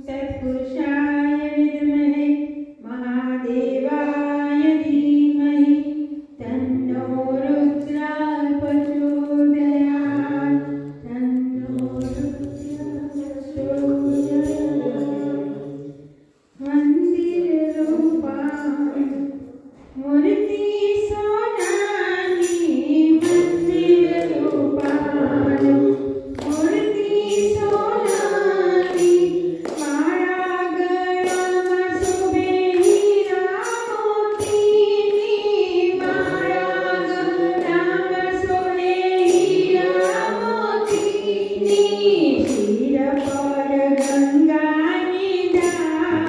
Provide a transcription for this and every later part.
तत्पुरुषाय विद्महे महादेवाय धीमहि तन्नो रुद्रः प्रचोदयात् तन्नो रुद्रः प्रचोदयात् मंदिर रूपाणि मूर्ति सोनानी मंदिर रूपाणि मूर्ति सोनानी माळा गळाમાં શોભે હીરા મોતીની માળા ગળામાં શોભે હીરા મોતીની શિર પર ગંગાની ધાર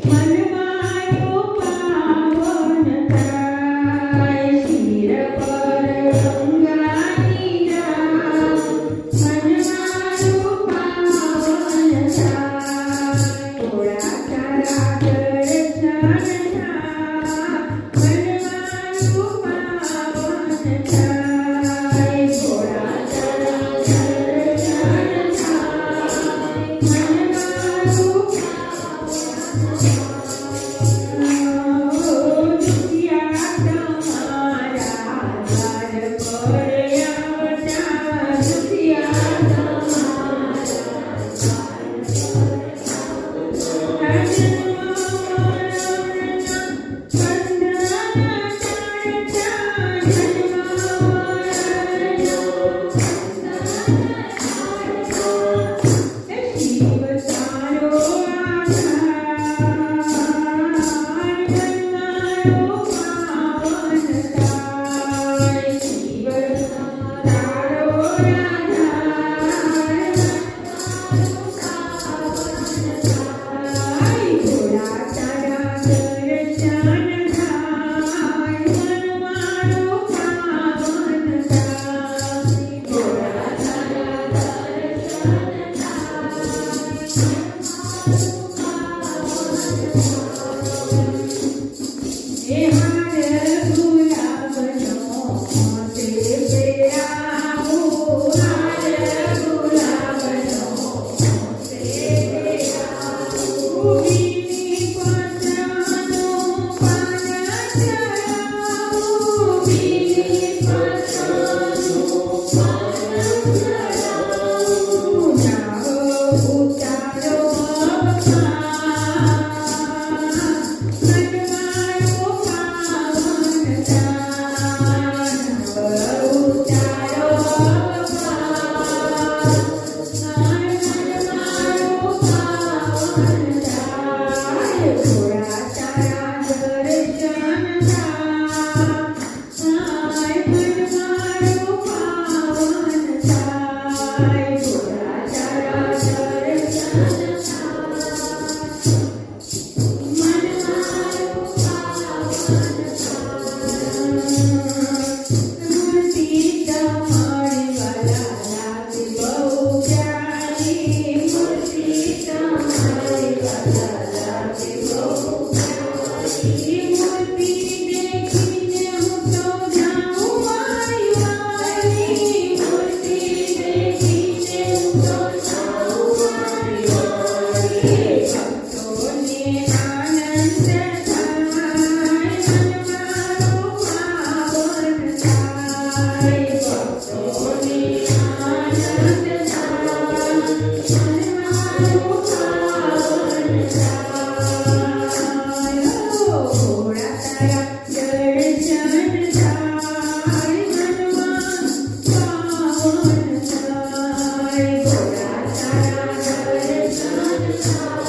મન મારો પાવન થાય શિર પર ગંગાની ધાર મન મારો પાવન થાય થોડા તારા દર્શન થાય મન મારો પાવન થાય થોડા તારા દર્શન થાય મન મારો દુખિયા તમારા દ્વાર પર આવતા દુખિયા શિવ તારો Thank you.